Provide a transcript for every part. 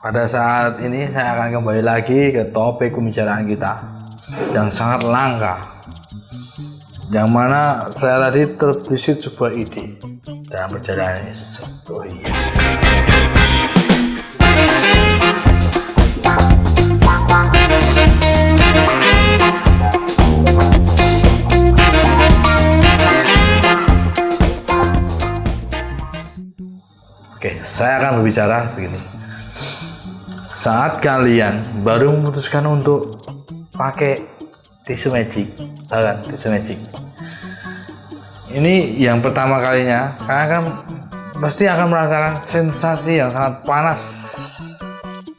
Pada saat ini saya akan kembali lagi ke topik pembicaraan kita yang sangat langka, yang mana saya tadi terbesit sebuah ide dalam perjalanan ini. Oke, saya akan berbicara begini. Saat kalian baru memutuskan untuk pakai tisu magic, tahu kan tisu magic? Ini yang pertama kalinya, kalian kan pasti akan merasakan sensasi yang sangat panas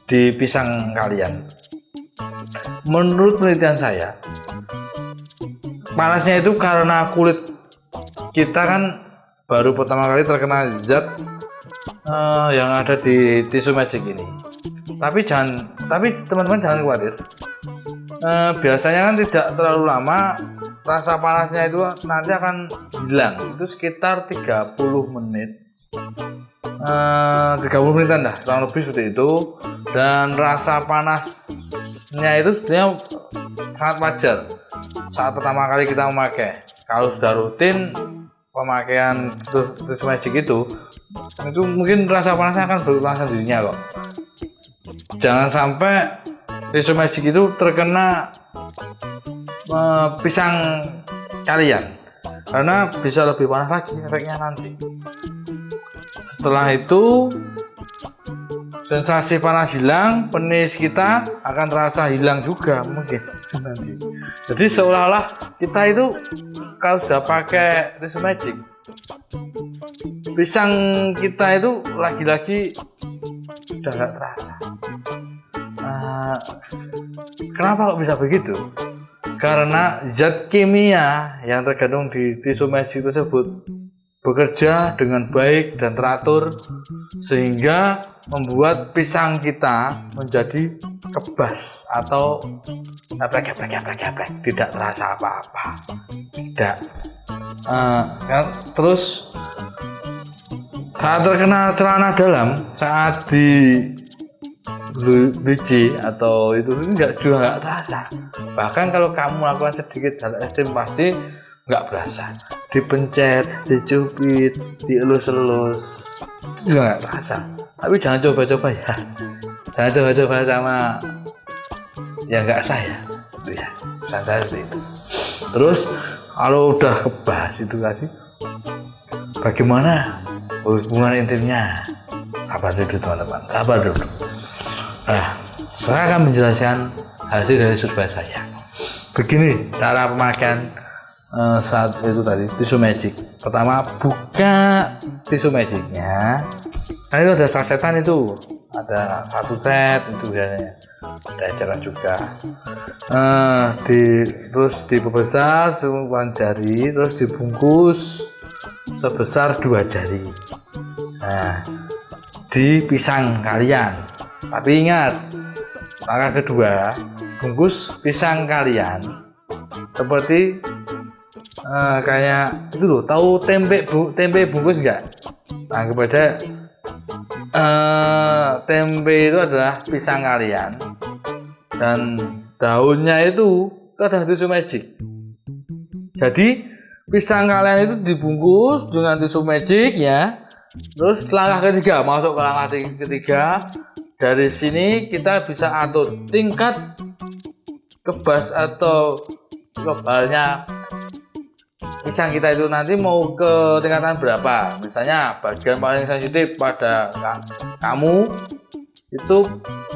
di pisang kalian. Menurut penelitian saya, panasnya itu karena kulit kita kan baru pertama kali terkena zat yang ada di tisu magic ini. Tapi teman-teman jangan khawatir. Biasanya kan tidak terlalu lama, rasa panasnya itu nanti akan hilang. Itu sekitar 30 menit. 30 menitan dah, kurang lebih seperti itu. Dan rasa panasnya itu sebenarnya sangat wajar saat pertama kali kita memakai. Kalau sudah rutin pemakaian tisu magic itu mungkin rasa panasnya akan berulang sendirinya kok. Jangan sampai tisu magic itu terkena pisang kalian, karena bisa lebih panas lagi efeknya nanti. Setelah itu sensasi panas hilang, penis kita akan terasa hilang juga mungkin nanti. Jadi seolah-olah kita itu kalau sudah pakai tisu magic, pisang kita itu lagi-lagi sudah nggak terasa. Kenapa kok bisa begitu? Karena zat kimia yang terkandung di tisu magic tersebut bekerja dengan baik dan teratur sehingga membuat pisang kita menjadi kebas atau geprek, tidak terasa apa-apa. Tidak. Terus saat terkena celana dalam, saat di biji atau itu juga nggak terasa. Bahkan kalau kamu melakukan sedikit hal ekstrim pasti nggak berasa. Dipencet, dicubit, dielus-elus, itu juga nggak terasa. Tapi jangan coba-coba ya. Jangan coba-coba sama yang nggak saya. Itu ya, pesan saya seperti itu. Terus kalau udah kebas itu tadi, bagaimana hubungan intimnya? Sabar dulu teman-teman, sabar dulu. Nah, saya akan menjelaskan hasil dari survei saya. Begini cara pemakaian saat itu tadi tisu magic. Pertama, buka tisu magicnya. Nah, itu ada sasetan itu, ada 1 set itu biasanya. Ada eceran juga. Terus diperbesar ukuran jari, terus dibungkus sebesar 2 jari. Nah, di pisang kalian. Tapi ingat, langkah kedua, bungkus pisang kalian seperti kayak itu loh, tahu tempe bungkus enggak? Anggap aja tempe itu adalah pisang kalian dan daunnya itu adalah tisu magic. Jadi pisang kalian itu dibungkus dengan tisu magic ya. Terus langkah ketiga, masuk ke langkah ketiga. Dari sini kita bisa atur tingkat kebas atau kebalnya pisang kita itu nanti mau ke tingkatan berapa. Misalnya bagian paling sensitif pada kamu itu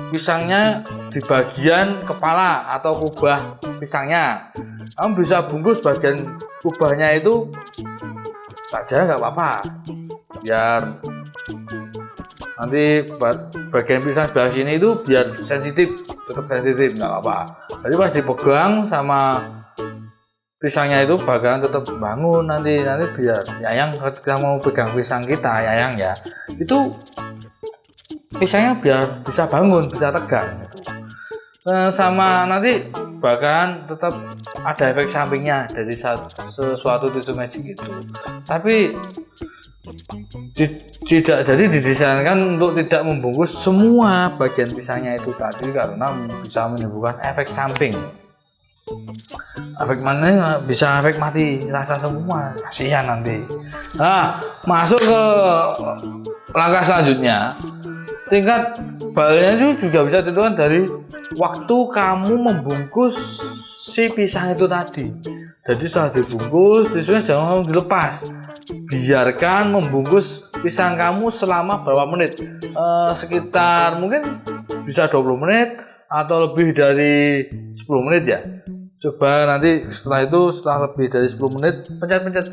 pisangnya di bagian kepala atau kubah pisangnya. Kamu bisa bungkus bagian kubahnya itu saja nggak apa-apa, biar nanti bagian pisang sebelah sini itu biar sensitif, tetap sensitif nggak apa-apa. Jadi pas dipegang sama pisangnya itu bakalan tetap bangun nanti biar Yayang ketika mau pegang pisang kita, Yayang ya, itu pisangnya biar bisa bangun, bisa tegang gitu. Sama nanti bahkan tetap ada efek sampingnya dari sesuatu tisu magic itu. Tapi tidak jadi didesainkan untuk tidak membungkus semua bagian pisangnya itu tadi karena bisa menimbulkan efek samping. Efek mana bisa efek mati rasa semua, kasihan nanti. Nah, masuk ke langkah selanjutnya. Tingkat balnya juga bisa ditentukan dari waktu kamu membungkus si pisang itu tadi. Jadi setelah dibungkus, tisusnya jangan dilepas. Biarkan membungkus pisang kamu selama berapa menit? Sekitar mungkin bisa 20 menit atau lebih dari 10 menit ya. Coba nanti setelah itu, setelah lebih dari 10 menit, pencet-pencet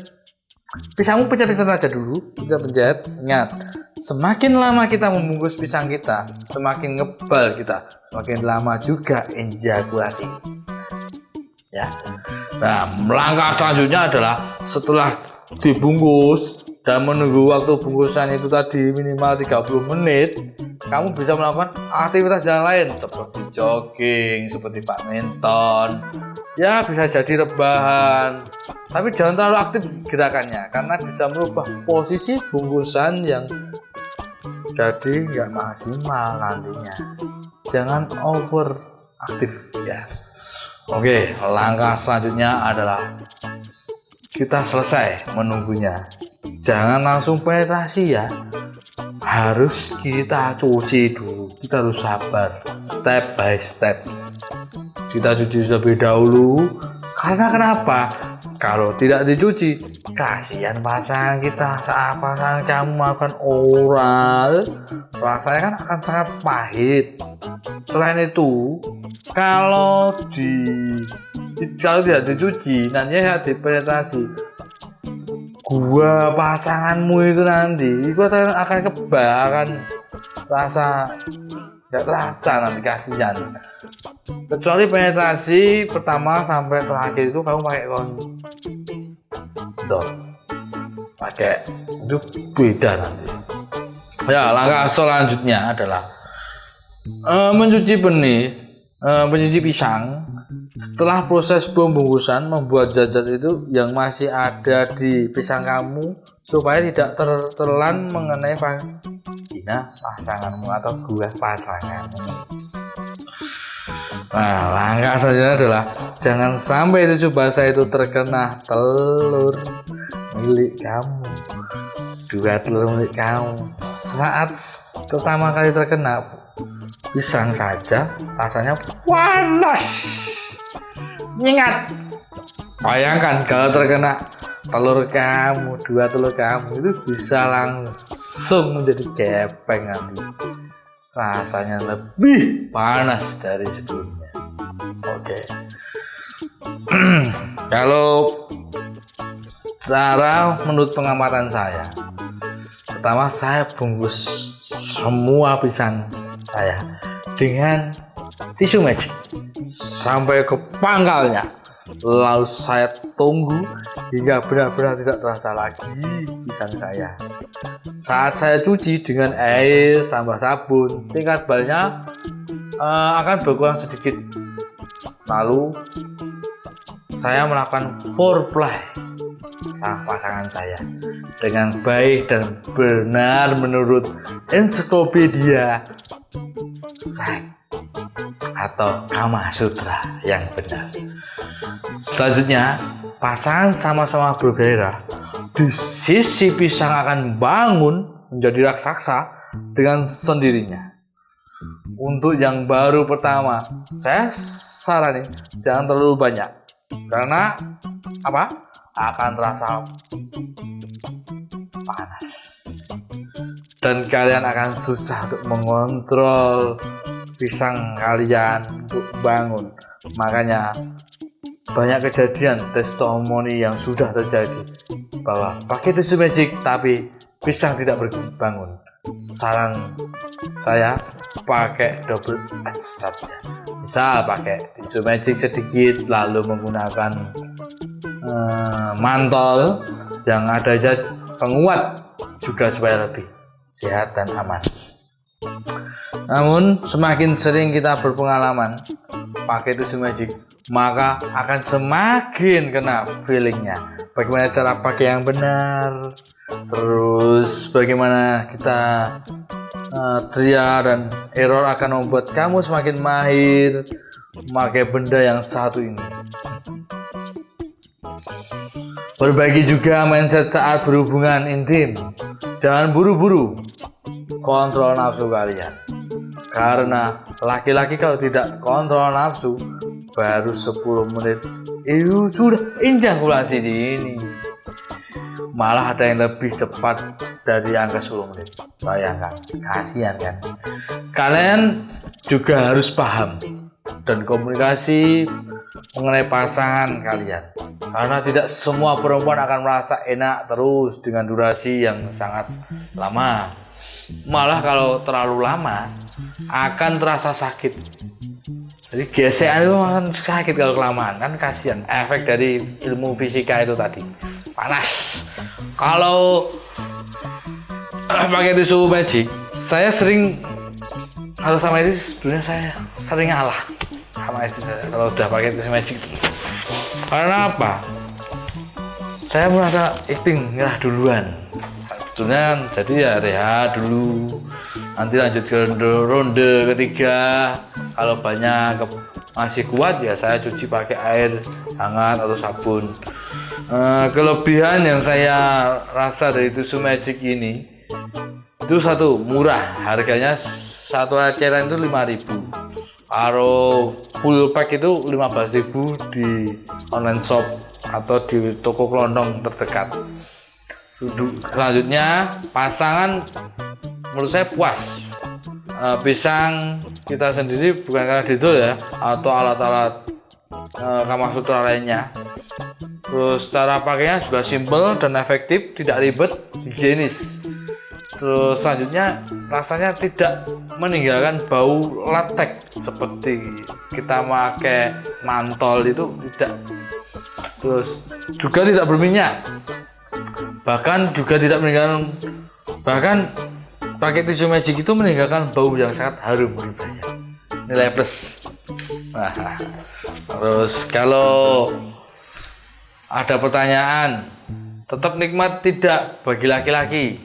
pisangmu, pencet-pencet aja dulu, pencet-pencet. Ingat, semakin lama kita membungkus pisang kita, semakin ngebal kita, semakin lama juga ejakulasi. Ya. Nah, langkah selanjutnya adalah setelah dibungkus dan menunggu waktu bungkusan itu tadi minimal 30 menit, kamu bisa melakukan aktivitas yang lain seperti jogging, seperti badminton, ya bisa jadi rebahan. Tapi jangan terlalu aktif gerakannya karena bisa merubah posisi bungkusan yang jadi nggak maksimal nantinya. Jangan over aktif ya. Oke, langkah selanjutnya adalah kita selesai menunggunya. Jangan langsung penetrasi ya. Harus kita cuci dulu. Kita harus sabar, step by step. Kita cuci terlebih dahulu. Karena kenapa? Kalau tidak dicuci, kasihan pasangan kita. Saat pasangan kamu melakukan oral, rasanya kan akan sangat pahit. Selain itu, kalau tidak dicuci, nantinya dipenetrasi, gua pasanganmu itu nanti akan kebal, akan rasa nggak terasa nanti, kasihan. Kecuali penetrasi pertama sampai terakhir itu kamu pakai kondom, pakai itu beda nanti. Ya, langkah selanjutnya adalah mencuci pisang. Setelah proses pembungkusan, membuat zat-zat itu yang masih ada di pisang kamu supaya tidak tertelan mengenai vagina pasanganmu atau gua pasanganmu. Nah, langkah selanjutnya adalah jangan sampai tisu basah itu terkena telur milik kamu, 2 telur milik kamu. Saat pertama kali terkena pisang saja rasanya panas, nyengat. Bayangkan kalau terkena telur kamu, 2 telur kamu, itu bisa langsung menjadi gepeng nanti. Rasanya lebih panas dari sebelumnya. Oke. Kalau cara menurut pengamatan saya, pertama saya bungkus semua pisang saya dengan tisu magic sampai ke pangkalnya, lalu saya tunggu hingga benar-benar tidak terasa lagi pisang saya. Saat saya cuci dengan air tambah sabun, tingkat balnya akan berkurang sedikit. Lalu saya melakukan foreplay sama pasangan saya dengan baik dan benar menurut ensiklopedia seks atau Kama Sutra yang benar. Selanjutnya, pasangan sama-sama bergairah. Di sisi pisang akan bangun menjadi raksasa dengan sendirinya. Untuk yang baru pertama, saya saranin jangan terlalu banyak. Karena apa? Akan terasa panas. Dan kalian akan susah untuk mengontrol pisang kalian untuk bangun. Makanya banyak kejadian testimoni yang sudah terjadi bahwa pakai tisu magic tapi pisang tidak berbangun. Saran saya pakai double edge saja. Misal pakai tisu magic sedikit, lalu menggunakan mantol yang ada zat penguat juga supaya lebih sehat dan aman. Namun semakin sering kita berpengalaman pakai tisu magic, maka akan semakin kena feelingnya. Bagaimana cara pakai yang benar, Terus bagaimana kita trial dan error akan membuat kamu semakin mahir memakai benda yang satu ini. Berbagi juga mindset saat berhubungan intim. Jangan buru-buru kontrol nafsu kalian. Karena laki-laki kalau tidak kontrol nafsu, baru 10 menit itu sudah ejakulasi dini. Malah ada yang lebih cepat dari angka 10 menit. Bayangkan, kasihan kan. Kalian juga harus paham dan komunikasi mengenai pasangan kalian. Karena tidak semua perempuan akan merasa enak terus dengan durasi yang sangat lama. Malah kalau terlalu lama akan terasa sakit. Jadi gesekan itu akan sakit kalau kelamaan, kan kasihan. Efek dari ilmu fisika itu tadi, panas. Kalau pakai tisu magic, saya sering, kalau sama istri sebenarnya saya sering ngalah sama istri saya kalau udah pakai tisu magic. Karena apa? Saya merasa acting nyerah duluan. Sebetulnya jadi ya rehat dulu, nanti lanjut ke ronde ketiga. Kalau banyak masih kuat ya saya cuci pakai air hangat atau sabun. Kelebihan yang saya rasa dari tisu magic ini itu satu, murah, harganya satu cairan itu 5.000. Kalau full pack itu 15.000 di online shop atau di toko kelondong terdekat. Selanjutnya pasangan menurut saya puas. Pisang kita sendiri bukan karena didol ya, atau alat-alat Kama Sutra lainnya. Terus cara pakainya juga simple dan efektif, tidak ribet, higienis. Terus selanjutnya rasanya tidak meninggalkan bau latex seperti kita pakai mantol itu, tidak. Terus juga tidak berminyak. Bahkan pakai tisu magic itu meninggalkan bau yang sangat harum menurut saya. Nilai plus. Nah, terus kalau ada pertanyaan, tetap nikmat tidak bagi laki-laki?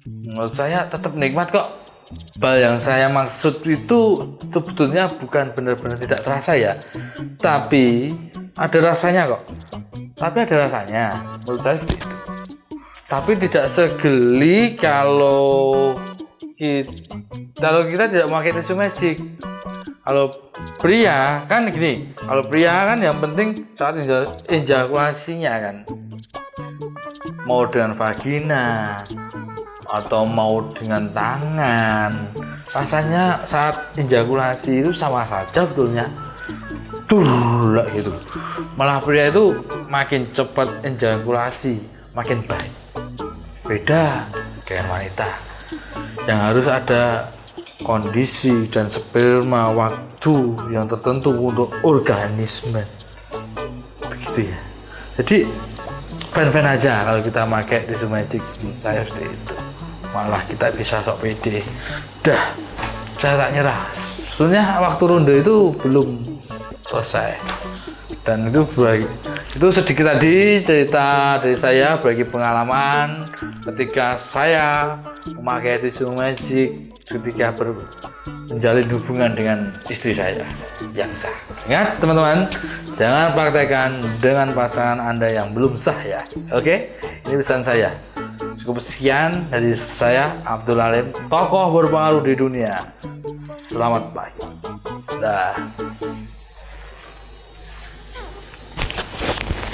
Menurut saya tetap nikmat kok. Bal yang saya maksud itu sebetulnya bukan benar-benar tidak terasa ya, tapi ada rasanya kok. Tapi ada rasanya, menurut saya seperti itu. Tapi tidak segeli kalau kita tidak memakai tisu magic. Kalau pria kan gini, kalau pria kan yang penting saat ejakulasinya kan, mau dengan vagina atau mau dengan tangan, rasanya saat ejakulasi itu sama saja betulnya, lah gitu. Malah pria itu makin cepat ejakulasi, makin baik. Beda dengan wanita yang harus ada kondisi dan sperma waktu yang tertentu untuk organisme, begitu ya. Jadi fan-fan aja kalau kita pakai tisu magic, saya seperti itu. Malah kita bisa sok pede. Dah, saya tak nyerah. Sebetulnya waktu ronde itu belum selesai. Dan itu sedikit tadi cerita dari saya bagi pengalaman ketika saya memakai tisu magic ketika menjalin hubungan dengan istri saya yang sah. Ingat teman-teman, jangan praktekkan dengan pasangan Anda yang belum sah ya. Oke, ini pesan saya. Cukup sekian dari saya, Abdul Alim, tokoh berpengaruh di dunia. Selamat pagi. Dah.